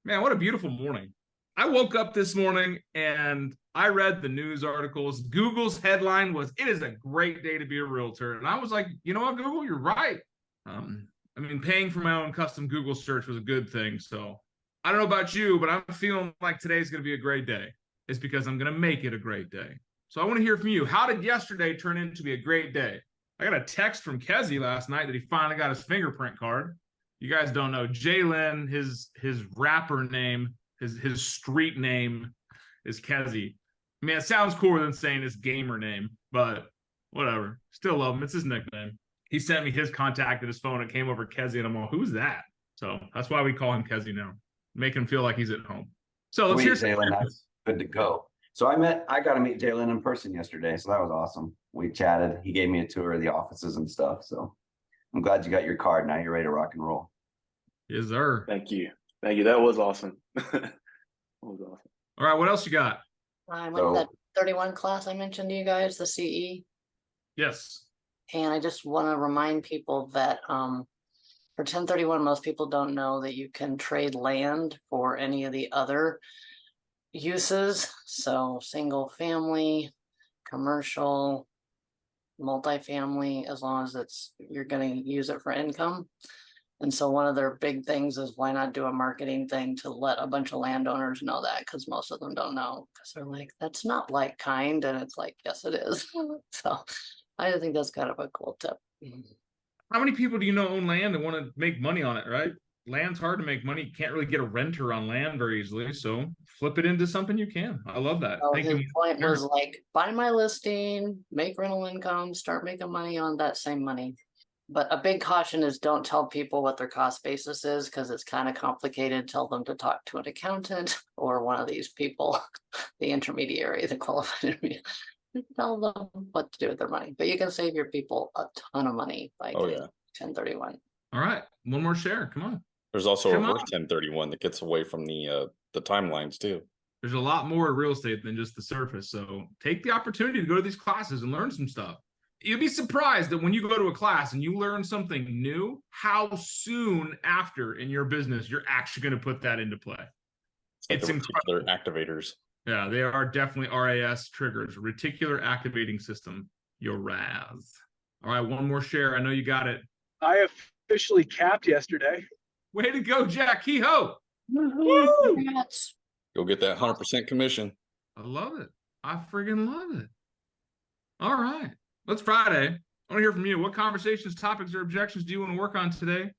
Man, what a beautiful morning. I woke up this morning and I read the news articles. Google's headline was, "It is a great day to be a realtor." And I was like, you know what, Google, you're right. Paying for my own custom Google search was a good thing. So I don't know about you, but I'm feeling like today's going to be a great day. It's because I'm going to make it a great day. So I want to hear from you. How did yesterday turn into be a great day? I got a text from Kezi last night that he finally got his fingerprint card. You guys don't know Jalen, his rapper name, his street name is Kezi. I mean, it sounds cooler than saying his gamer name, but whatever. Still love him. It's his nickname. He sent me his contact and his phone. It came over Kezi, and I'm all, who's that? So that's why we call him Kezi now. Make him feel like he's at home. So let's hear Sweet, Jalen. That's good to go. So I got to meet Jalen in person yesterday. So that was awesome. We chatted. He gave me a tour of the offices and stuff. So I'm glad you got your card. Now you're ready to rock and roll. Yes, sir. Thank you. Thank you. That was awesome. That was awesome. All right, what else you got? I went to that 31 class I mentioned to you guys, the CE. Yes. And I just want to remind people that for 1031, most people don't know that you can trade land for any of the other uses. So single family, commercial, multifamily, as long as you're going to use it for income. And so one of their big things is, why not do a marketing thing to let a bunch of landowners know that, because most of them don't know, because they're like, that's not like kind. And it's like, yes, it is. So I think that's kind of a cool tip. How many people do you know own land and want to make money on it, right? Land's hard to make money. You can't really get a renter on land very easily. So flip it into something you can. I love that. So his point was like, buy my listing, make rental income, start making money on that same money. But a big caution is, don't tell people what their cost basis is, because it's kind of complicated. Tell them to talk to an accountant or one of these people, the intermediary, the qualified intermediary. Tell them what to do with their money. But you can save your people a ton of money by getting 1031. All right, one more share. Come on. There's also a reverse 1031 that gets away from the timelines too. There's a lot more to real estate than just the surface. So take the opportunity to go to these classes and learn some stuff. You'll be surprised that when you go to a class and you learn something new, how soon after in your business you're actually going to put that into play. It's incredible. Activators. Yeah, they are definitely RAS triggers, reticular activating system, your RAS. All right, one more share. I know you got it. I officially capped yesterday. Way to go, Jack. Kehoe. Go get that 100% commission. I love it. I friggin' love it. All right. It's Friday. I want to hear from you. What conversations, topics, or objections do you want to work on today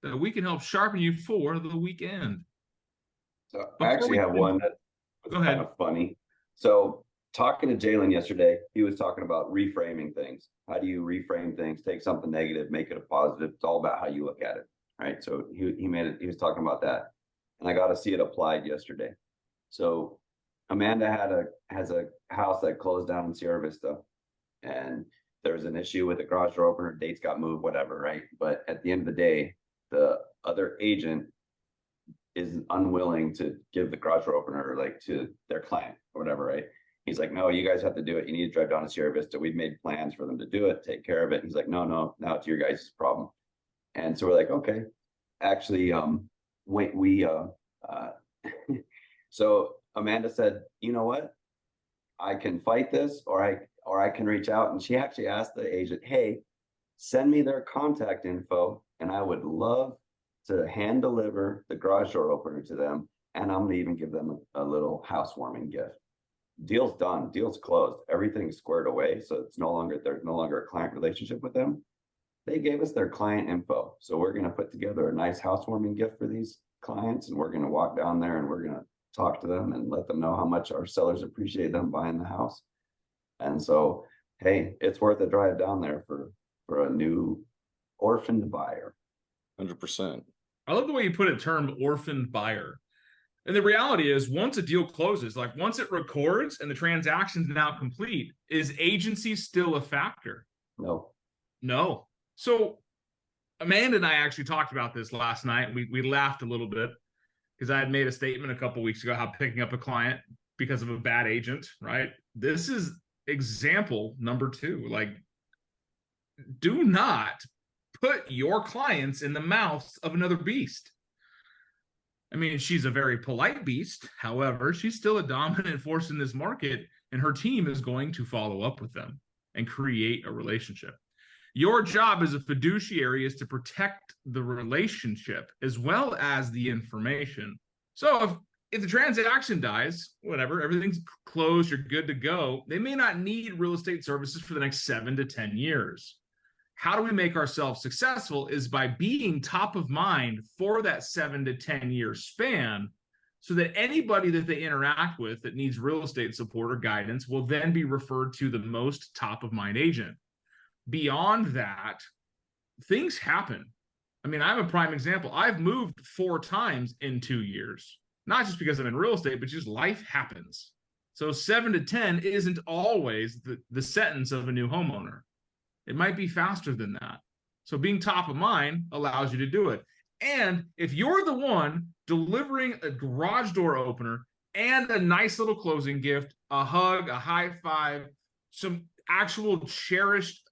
that we can help sharpen you for the weekend? So I actually have one that's kind of funny. So talking to Jalen yesterday, he was talking about reframing things. How do you reframe things? Take something negative, make it a positive. It's all about how you look at it, right? So he made it. He was talking about that, and I got to see it applied yesterday. So Amanda has a house that closed down in Sierra Vista. And there was an issue with the garage door opener, dates got moved, whatever, right? But at the end of the day, the other agent is unwilling to give the garage door opener like to their client or whatever, right? He's like, no, you guys have to do it. You need to drive down to Sierra Vista. We've made plans for them to do it, take care of it. He's like, no, now it's your guys' problem. And so we're like, okay, actually, so Amanda said, you know what? I can fight this, or I can reach out. And she actually asked the agent, hey, send me their contact info, and I would love to hand deliver the garage door opener to them. And I'm gonna even give them a little housewarming gift. Deal's done, deal's closed, everything's squared away. So there's no longer a client relationship with them. They gave us their client info. So we're gonna put together a nice housewarming gift for these clients, and we're gonna walk down there and we're gonna talk to them and let them know how much our sellers appreciate them buying the house. And so, hey, it's worth a drive down there for a new orphaned buyer. 100%. I love the way you put it, termed orphaned buyer. And the reality is, once a deal closes, like once it records and the transaction's now complete, is agency still a factor? No. So Amanda and I actually talked about this last night. We laughed a little bit because I had made a statement a couple of weeks ago how picking up a client because of a bad agent, right? This is example number 2. Like, do not put your clients in the mouths of another beast. I mean, she's a very polite beast. However, she's still a dominant force in this market, and her team is going to follow up with them and create a relationship. Your job as a fiduciary is to protect the relationship as well as the information. So if the transaction dies, whatever, everything's closed, you're good to go, they may not need real estate services for the next 7 to 10 years. How do we make ourselves successful is by being top of mind for that 7 to 10 year span, so that anybody that they interact with that needs real estate support or guidance will then be referred to the most top of mind agent. Beyond that, things happen. I mean, I'm a prime example. I've moved 4 times in 2 years, not just because I'm in real estate, but just life happens. So 7 to 10 isn't always the sentence of a new homeowner. It might be faster than that. So being top of mind allows you to do it. And if you're the one delivering a garage door opener and a nice little closing gift, a hug, a high five, some actual cherished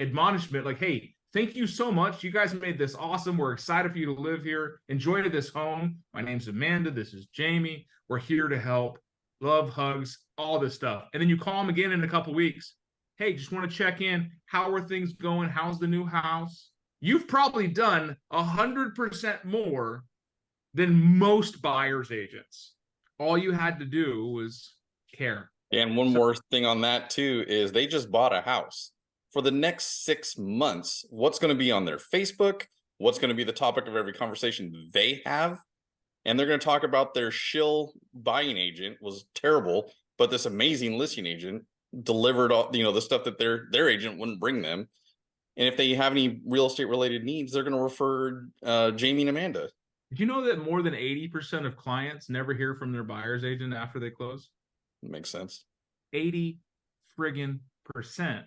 admonishment, like, hey, thank you so much. You guys made this awesome. We're excited for you to live here. Enjoy this home. My name's Amanda. This is Jamie. We're here to help. Love, hugs, all this stuff. And then you call them again in a couple weeks. Hey, just want to check in. How are things going? How's the new house? You've probably done 100% more than most buyer's agents. All you had to do was care. And one more thing on that too is they just bought a house. For the next 6 months, what's going to be on their Facebook? What's going to be the topic of every conversation they have? And they're going to talk about their shill buying agent was terrible, but this amazing listing agent delivered all, the stuff that their agent wouldn't bring them. And if they have any real estate related needs, they're going to refer Jamie and Amanda. Did you know that more than 80% of clients never hear from their buyer's agent after they close? Makes sense. 80 friggin%.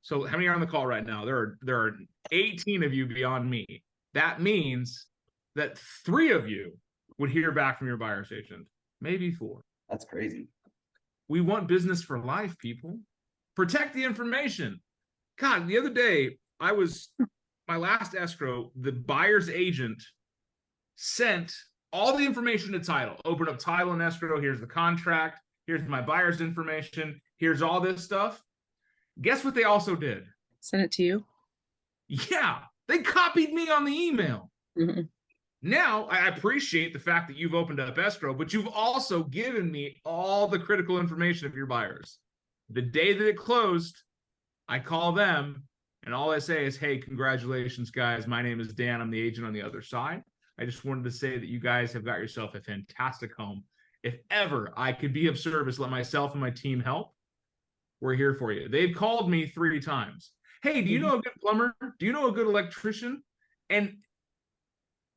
So how many are on the call right now? There are 18 of you beyond me. That means that 3 of you would hear back from your buyer's agent, maybe 4. That's crazy. We want business for life, people. Protect the information. God, the other day, my last escrow, the buyer's agent sent all the information to title. Open up title and escrow. Here's the contract. Here's my buyer's information. Here's all this stuff. Guess what they also did? Send it to you. Yeah, they copied me on the email. Mm-hmm. Now, I appreciate the fact that you've opened up escrow, but you've also given me all the critical information of your buyers. The day that it closed, I call them, and all I say is, hey, congratulations, guys. My name is Dan. I'm the agent on the other side. I just wanted to say that you guys have got yourself a fantastic home. If ever I could be of service, let myself and my team help. We're here for you. They've called me 3 times. Hey, do you know a good plumber? Do you know a good electrician? And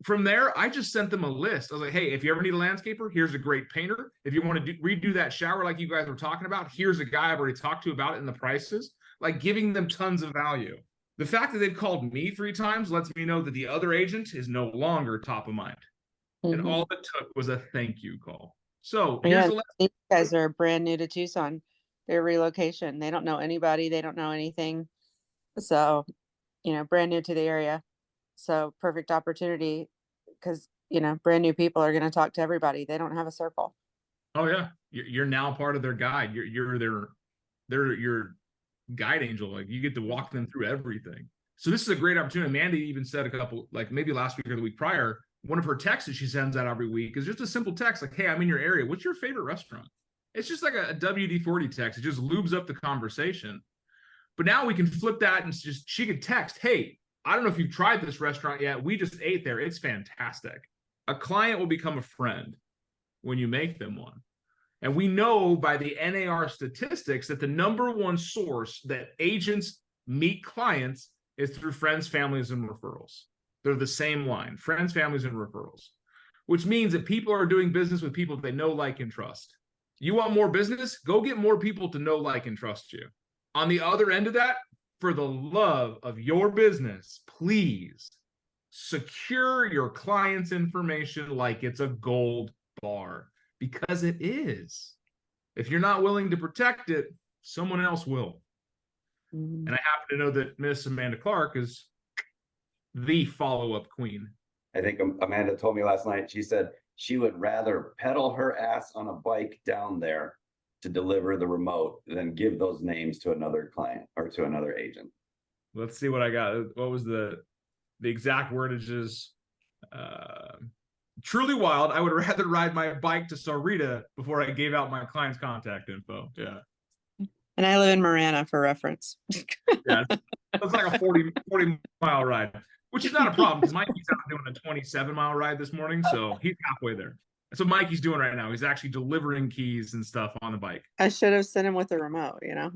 from there, I just sent them a list. I was like, hey, if you ever need a landscaper, here's a great painter. If you want to redo that shower like you guys were talking about, here's a guy I've already talked to about it and the prices. Like, giving them tons of value. The fact that they've called me 3 times lets me know that the other agent is no longer top of mind. Mm-hmm. And all it took was a thank you call. So yeah, these guys are brand new to Tucson. Their relocation. They don't know anybody. They don't know anything. So, brand new to the area. So perfect opportunity because, brand new people are going to talk to everybody. They don't have a circle. Oh yeah. You're now part of their guide. You're their guide angel. Like, you get to walk them through everything. So this is a great opportunity. Amanda even said a couple, like maybe last week or the week prior, one of her texts that she sends out every week is just a simple text like, hey, I'm in your area. What's your favorite restaurant? It's just like a WD-40 text. It just lubes up the conversation. But now we can flip that and she could text, hey, I don't know if you've tried this restaurant yet. We just ate there. It's fantastic. A client will become a friend when you make them one. And we know by the NAR statistics that the #1 source that agents meet clients is through friends, families, and referrals. They're the same line, friends, families, and referrals, which means that people are doing business with people they know, like, and trust. You want more business? Go get more people to know, like, and trust you. On the other end of that, for the love of your business, please secure your client's information like it's a gold bar, because it is. If you're not willing to protect it, someone else will. And I happen to know that Miss Amanda Clark is the follow-up queen. I think Amanda told me last night, she said she would rather pedal her ass on a bike down there to deliver the remote than give those names to another client or to another agent. Let's see what I got. What was the exact wordages? Truly wild. I would rather ride my bike to Sarita before I gave out my client's contact info. Yeah. And I live in Marana for reference. Yeah. It's like a 40 mile ride, which is not a problem because Mikey's out doing a 27-mile ride this morning. So he's halfway there. That's what Mikey's doing right now. He's actually delivering keys and stuff on the bike. I should have sent him with a remote, you know.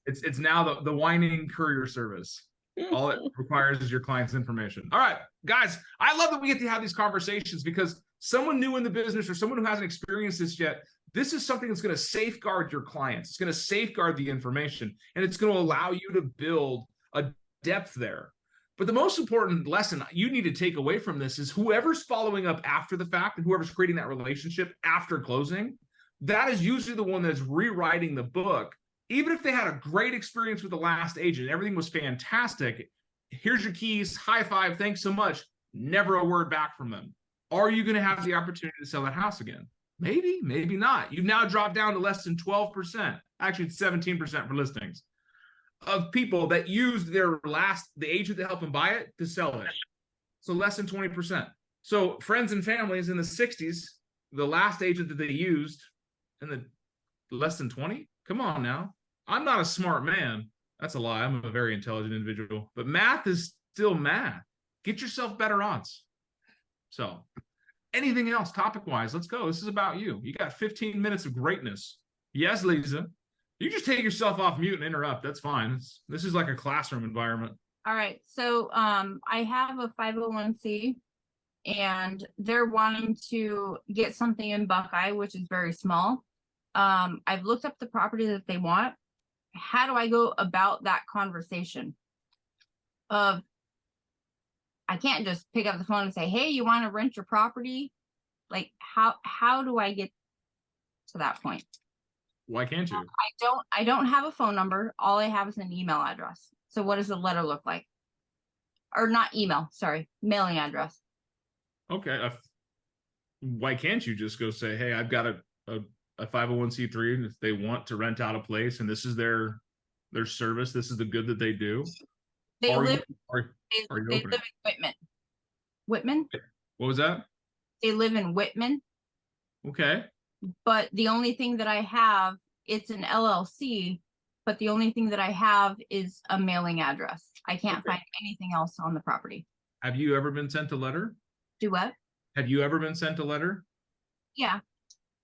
It's now the whining courier service. All it requires is your client's information. All right, guys, I love that we get to have these conversations because someone new in the business or someone who hasn't experienced this yet, this is something that's going to safeguard your clients. It's going to safeguard the information, and it's going to allow you to build a depth there. But the most important lesson you need to take away from this is whoever's following up after the fact and whoever's creating that relationship after closing, that is usually the one that's rewriting the book. Even if they had a great experience with the last agent, everything was fantastic. Here's your keys, high five, thanks so much. Never a word back from them. Are you going to have the opportunity to sell that house again? Maybe, maybe not. You've now dropped down to less than 12%. Actually, it's 17% for listings of people that used the agent that helped them buy it to sell it. So less than 20%. So friends and families in the 60s, the last agent that they used, and the less than 20? Come on now. I'm not a smart man. That's a lie. I'm a very intelligent individual. But math is still math. Get yourself better odds. So anything else topic-wise? Let's go. This is about you. You got 15 minutes of greatness. Yes, Lisa. You just take yourself off mute and interrupt. That's fine. This is like a classroom environment. All right. So I have a 501c and they're wanting to get something in Buckeye, which is very small. I've looked up the property that they want. How do I go about that conversation? I can't just pick up the phone and say, hey, you want to rent your property? Like, how do I get to that point? Why can't you? I don't have a phone number. All I have is an email address. So what does the letter look like? Or not email, sorry, mailing address. Okay. Why can't you just go say, hey, I've got a 501c3 and if they want to rent out a place and this is their service, this is the good that they do. They live in Whitman. Whitman? What was that? They live in Whitman. Okay. But the only thing that I have, it's an LLC, but the only thing that I have is a mailing address. I can't find anything else on the property. Have you ever been sent a letter? Do what? Have you ever been sent a letter? Yeah.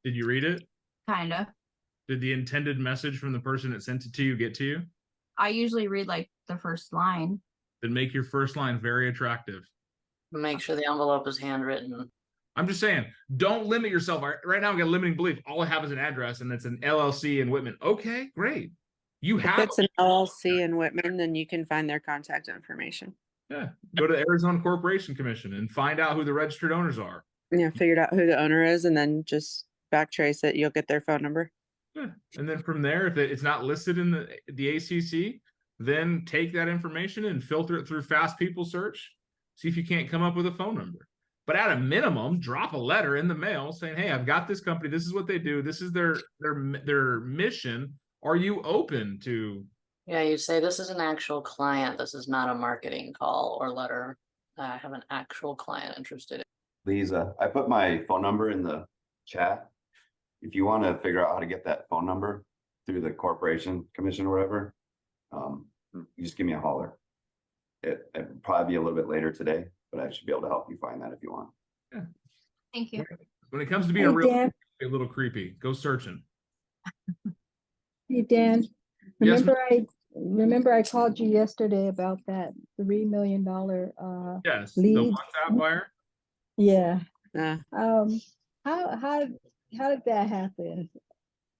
Did you read it? Kinda. Did the intended message from the person that sent it to you get to you? I usually read like the first line. Then make your first line very attractive. Make sure the envelope is handwritten. I'm just saying, don't limit yourself. Right now, I've got a limiting belief. All I have is an address, and it's an LLC in Whitman. Okay, great. You have. If it's an LLC in Whitman, then you can find their contact information. Yeah, go to the Arizona Corporation Commission and find out who the registered owners are. Yeah, figured out who the owner is, and then just backtrace it. You'll get their phone number. Yeah. And then from there, if it's not listed in the ACC, then take that information and filter it through Fast People Search. See if you can't come up with a phone number. But at a minimum, drop a letter in the mail saying, hey, I've got this company. This is what they do. This is their mission. Are you open to? Yeah, you say this is an actual client. This is not a marketing call or letter. I have an actual client interested. Lisa, I put my phone number in the chat. If you want to figure out how to get that phone number through the Corporation Commission or whatever, you just give me a holler. It'd probably be a little bit later today, but I should be able to help you find that if you want. Yeah. Thank you. When it comes to being a little creepy, go searching. Hey, Dan, remember I called you yesterday about that $3 million yes, lead? The WhatsApp buyer. Yeah. How did that happen?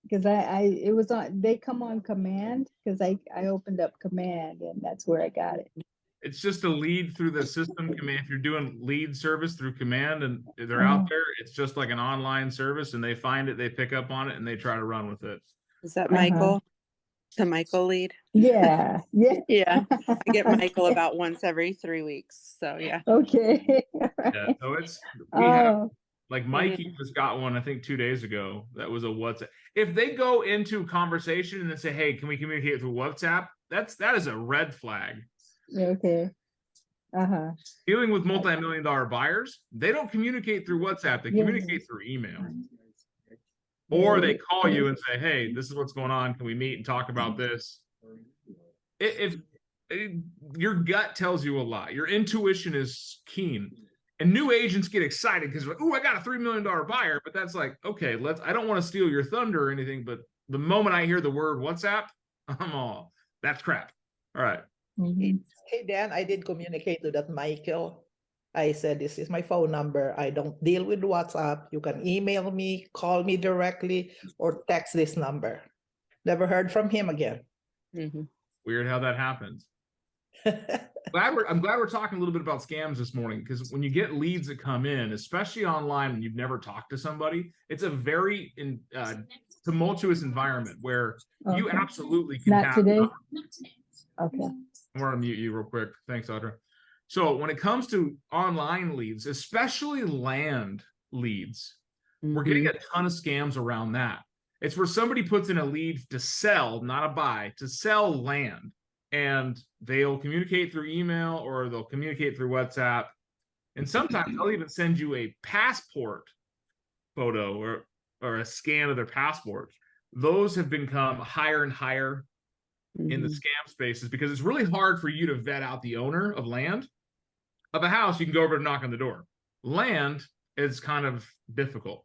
Because it was on, they come on command, because I opened up command and that's where I got it. It's just a lead through the system command. If you're doing lead service through command and they're out there, it's just like an online service and they find it, they pick up on it and they try to run with it. Is that Michael? The Michael lead. Yeah, yeah. Yeah. I get Michael about once every 3 weeks. So yeah. Okay. Yeah, so we have Oh, like Mikey just got one, I think 2 days ago. That was a WhatsApp. If they go into conversation and then say, "Hey, can we communicate through WhatsApp?" That is a red flag. okay. Uh-huh. Dealing with multi-million-dollar buyers, they don't communicate through WhatsApp. They Yeah. communicate through email, or they call you and say, "Hey, this is what's going on. Can we meet and talk about this?" If your gut tells you a lot, your intuition is keen. And new agents get excited because like, "Oh, I got a $3 million buyer," but that's like, okay, I don't want to steal your thunder or anything, but the moment I hear the word WhatsApp, I'm all, that's crap. All right. Mhm. Hey, Dan, I did communicate to that Michael. I said, this is my phone number. I don't deal with WhatsApp. You can email me, call me directly, or text this number. Never heard from him again. Weird how that happens. I'm glad we're talking a little bit about scams this morning, because when you get leads that come in, especially online and you've never talked to somebody, it's a very tumultuous environment where you Okay. absolutely can Not have. today? Okay. I'm going to mute you real quick. Thanks, Audra. So when it comes to online leads, especially land leads, we're getting a ton of scams around that. It's where somebody puts in a lead to sell, not a buy, to sell land. And they'll communicate through email or they'll communicate through WhatsApp. And sometimes they'll even send you a passport photo or a scan of their passport. Those have become higher and higher in the scam spaces because it's really hard for you to vet out the owner of land. Of a house, you can go over and knock on the door. Land is kind of difficult.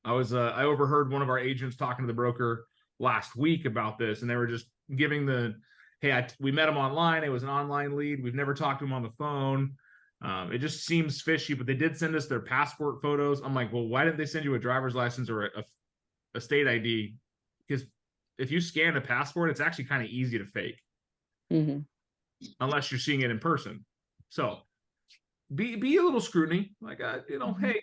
I overheard one of our agents talking to the broker last week about this, and they were just giving we met him online. It was an online lead. We've never talked to him on the phone. It just seems fishy, but they did send us their passport photos. I'm like, well, why didn't they send you a driver's license or a state ID? Because if you scan a passport, it's actually kind of easy to fake, unless you're seeing it in person. So be a little scrutiny, like hey,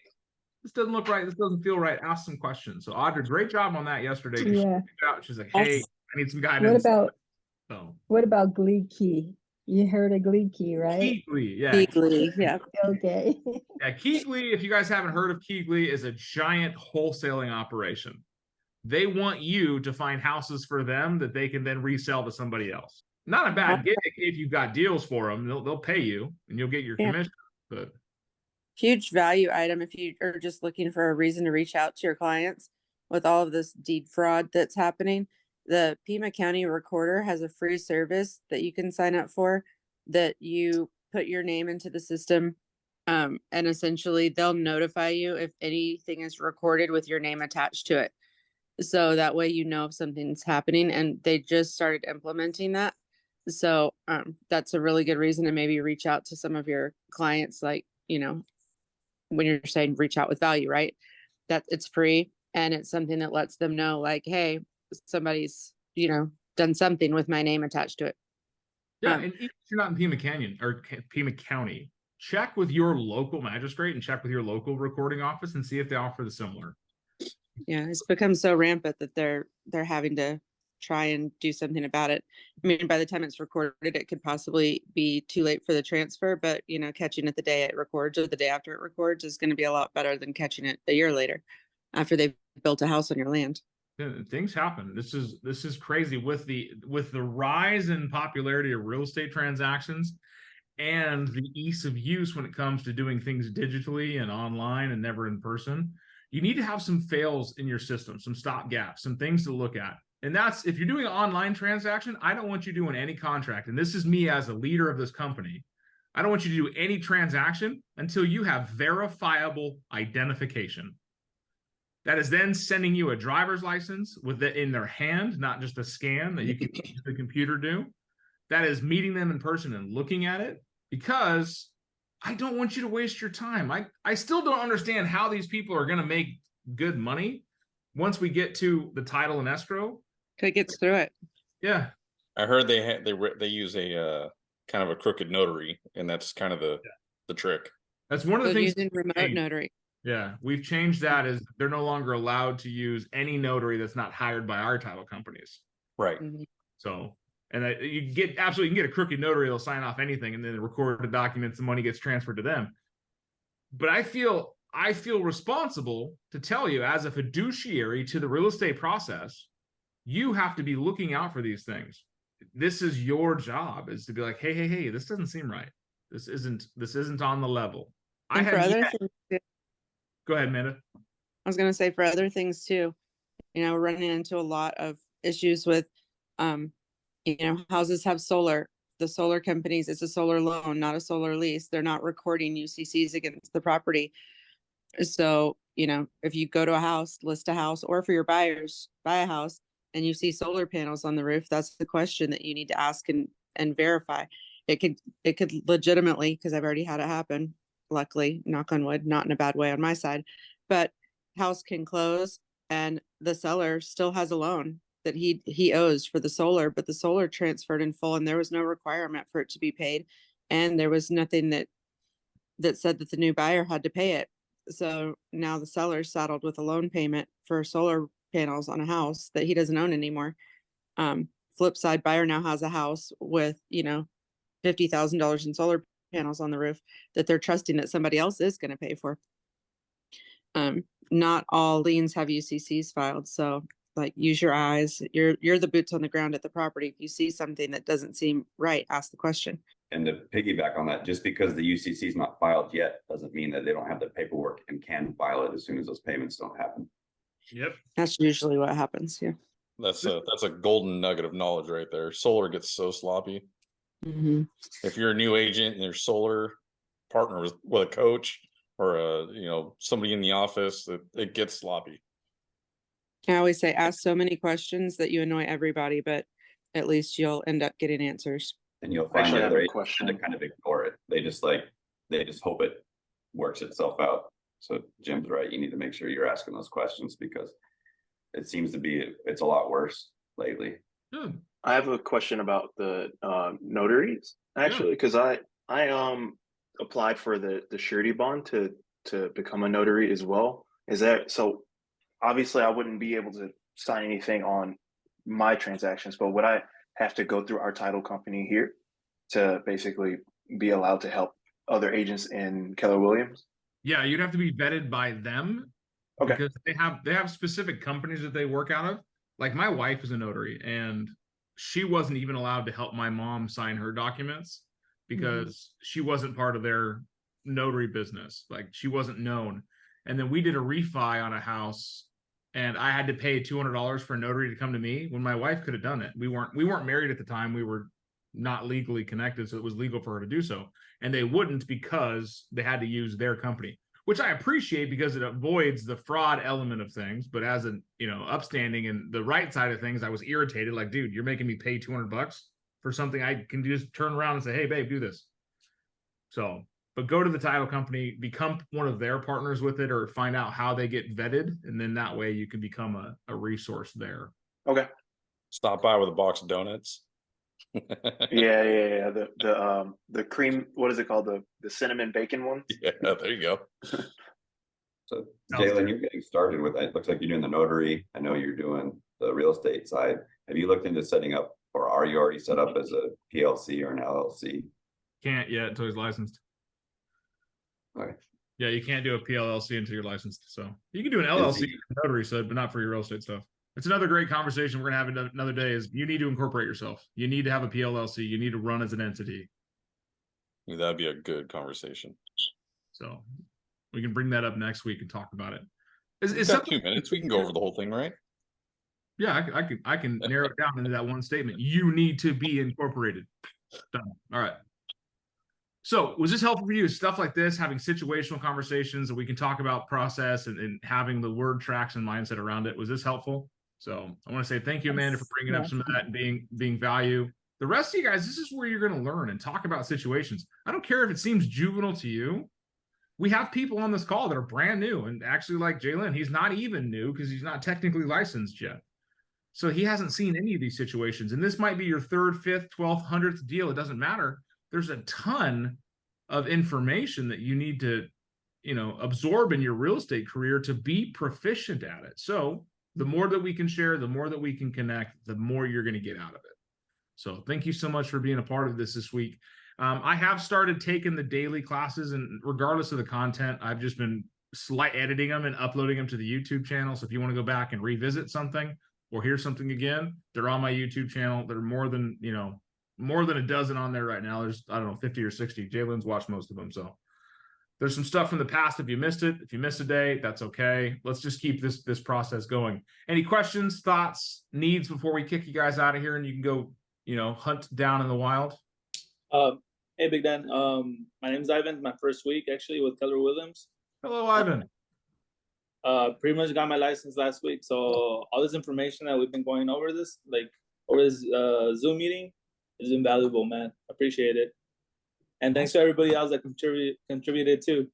this doesn't look right. This doesn't feel right. Ask some questions. So Audra, great job on that yesterday. Yeah. She's like, hey, I need some guidance. What about Glee Key? You heard of Glee Key, right? Keyglee, yeah. Keyglee, yeah. Okay. Yeah, Keyglee, if you guys haven't heard of Keyglee, is a giant wholesaling operation. They want you to find houses for them that they can then resell to somebody else. Not a bad gig if you've got deals for them. They'll pay you and you'll get your commission. But huge value item if you are just looking for a reason to reach out to your clients with all of this deed fraud that's happening. The Pima County Recorder has a free service that you can sign up for, that you put your name into the system, and essentially they'll notify you if anything is recorded with your name attached to it. So that way you know if something's happening, and they just started implementing that. So that's a really good reason to maybe reach out to some of your clients, like, when you're saying reach out with value, right? That it's free and it's something that lets them know, like, hey, somebody's, done something with my name attached to it. Yeah, and if you're not in Pima Canyon or Pima County, check with your local magistrate and check with your local recording office and see if they offer the similar. Yeah, it's become so rampant that they're having to try and do something about it. I mean, by the time it's recorded, it could possibly be too late for the transfer, but catching it the day it records or the day after it records is going to be a lot better than catching it a year later after they've built a house on your land. Yeah, things happen. This is crazy with the rise in popularity of real estate transactions and the ease of use when it comes to doing things digitally and online and never in person. You need to have some fails in your system, some stop gaps, some things to look at. And that's, if you're doing an online transaction, I don't want you doing any contract. And this is me as a leader of this company. I don't want you to do any transaction until you have verifiable identification. That is then sending you a driver's license with it in their hand, not just a scan that you can use the computer do. That is meeting them in person and looking at it, because I don't want you to waste your time. I still don't understand how these people are going to make good money once we get to the title and escrow. It gets through it. Yeah. I heard they use a kind of a crooked notary, and that's kind of the trick. That's one of the things. Using remote notary. Yeah, we've changed that. Is they're no longer allowed to use any notary that's not hired by our title companies. Right. Mhm. So, and you can get a crooked notary that'll sign off anything and then record the documents, the money gets transferred to them. But I feel responsible to tell you, as a fiduciary to the real estate process, you have to be looking out for these things. This is your job, is to be like, hey, this doesn't seem right. This isn't on the level. And for other things too, Go ahead, Amanda. I was gonna say for other things too, we're running into a lot of issues with, houses have solar. The solar companies, it's a solar loan, not a solar lease. They're not recording UCCs against the property. So, if you go to a house, list a house, or for your buyers, buy a house, and you see solar panels on the roof, that's the question that you need to ask and verify. It could legitimately, because I've already had it happen, luckily, knock on wood, not in a bad way on my side, but house can close and the seller still has a loan that he owes for the solar, but the solar transferred in full and there was no requirement for it to be paid. And there was nothing that said that the new buyer had to pay it. So now the seller's saddled with a loan payment for solar panels on a house that he doesn't own anymore. Flip side, buyer now has a house with, $50,000 in solar panels on the roof that they're trusting that somebody else is going to pay for. Not all liens have UCCs filed. So like, use your eyes. You're the boots on the ground at the property. If you see something that doesn't seem right, ask the question. And to piggyback on that, just because the UCC is not filed yet doesn't mean that they don't have the paperwork and can file it as soon as those payments don't happen. Yep. That's usually what happens. Yeah. That's a golden nugget of knowledge right there. Solar gets so sloppy. Mm-hmm. If you're a new agent and your solar partner with a coach or somebody in the office, it gets sloppy. I always say, ask so many questions that you annoy everybody, but at least you'll end up getting answers. And you'll find Actually, I have other a agents question. to kind of ignore it. They just hope it works itself out. So Jim's right. You need to make sure you're asking those questions because it seems to be, it's a lot worse lately. I have a question about the notaries actually, because I applied for the surety bond to become a notary as well. Is that so? Obviously, I wouldn't be able to sign anything on my transactions, but would I have to go through our title company here to basically be allowed to help other agents in Keller Williams? Yeah, you'd have to be vetted by them. Okay. Because they have specific companies that they work out of. Like my wife is a notary and she wasn't even allowed to help my mom sign her documents because she wasn't part of their notary business. Like she wasn't known. And then we did a refi on a house and I had to pay $200 for a notary to come to me when my wife could have done it. We weren't married at the time. We were not legally connected, so it was legal for her to do so. And they wouldn't because they had to use their company, which I appreciate because it avoids the fraud element of things. But as an, upstanding and the right side of things, I was irritated. Like, dude, you're making me pay $200 for something I can just turn around and say, hey, babe, do this. So, but go to the title company, become one of their partners with it, or find out how they get vetted. And then that way you can become a resource there. Okay. Stop by with a box of donuts. Yeah. The cream, what is it called? The cinnamon bacon ones? Yeah, there you go. So Jalen, you're getting started with it. It looks like you're doing the notary. I know you're doing the real estate side. Have you looked into setting up, or are you already set up as a PLC or an LLC? Can't yet until he's licensed. Okay. Yeah, you can't do a PLLC until you're licensed. So you can do an LLC notary side, but not for your real estate stuff. It's another great conversation we're gonna have another day. Is you need to incorporate yourself. You need to have a PLLC. You need to run as an entity. That'd be a good conversation. So we can bring that up next week and talk about it. It's got 2 minutes. We can go over the whole thing, right? Yeah, I can narrow it down into that one statement. You need to be incorporated. Done. All right. So was this helpful for you? Stuff like this, having situational conversations that we can talk about process and having the word tracks and mindset around it. Was this helpful? So I want to say thank you, Amanda, for bringing up some of that and being value. The rest of you guys, this is where you're going to learn and talk about situations. I don't care if it seems juvenile to you. We have people on this call that are brand new, and actually like Jalen, he's not even new because he's not technically licensed yet. So he hasn't seen any of these situations. And this might be your 3rd, 5th, 12th, 100th deal. It doesn't matter. There's a ton of information that you need to, absorb in your real estate career to be proficient at it. So The more that we can share, the more that we can connect, the more you're going to get out of it. So thank you so much for being a part of this week. I have started taking the daily classes, and regardless of the content, I've just been slight editing them and uploading them to the YouTube channel. So if you want to go back and revisit something or hear something again, they're on my YouTube channel. They're more than a dozen on there right now. There's, I don't know, 50 or 60. Jalen's watched most of them. So there's some stuff from the past. If you missed it, if you missed a day, that's okay. Let's just keep this process going. Any questions, thoughts, needs before we kick you guys out of here and you can go, hunt down in the wild? Hey, Big Dan. My name's Ivan. My first week actually with Keller Williams. Hello, Ivan. Pretty much got my license last week. So all this information that we've been going over this Zoom meeting is invaluable, man. Appreciate it. And thanks to everybody else that contributed too.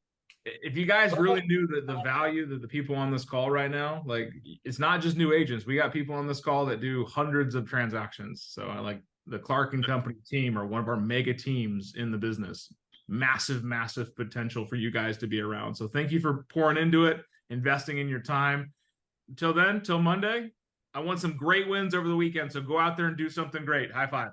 If you guys really knew the value that the people on this call right now, like, it's not just new agents. We got people on this call that do hundreds of transactions. So I like the Clark & Company team are one of our mega teams in the business. Massive, massive potential for you guys to be around. So thank you for pouring into it, investing in your time. Until then, till Monday, I want some great wins over the weekend. So go out there and do something great. High five.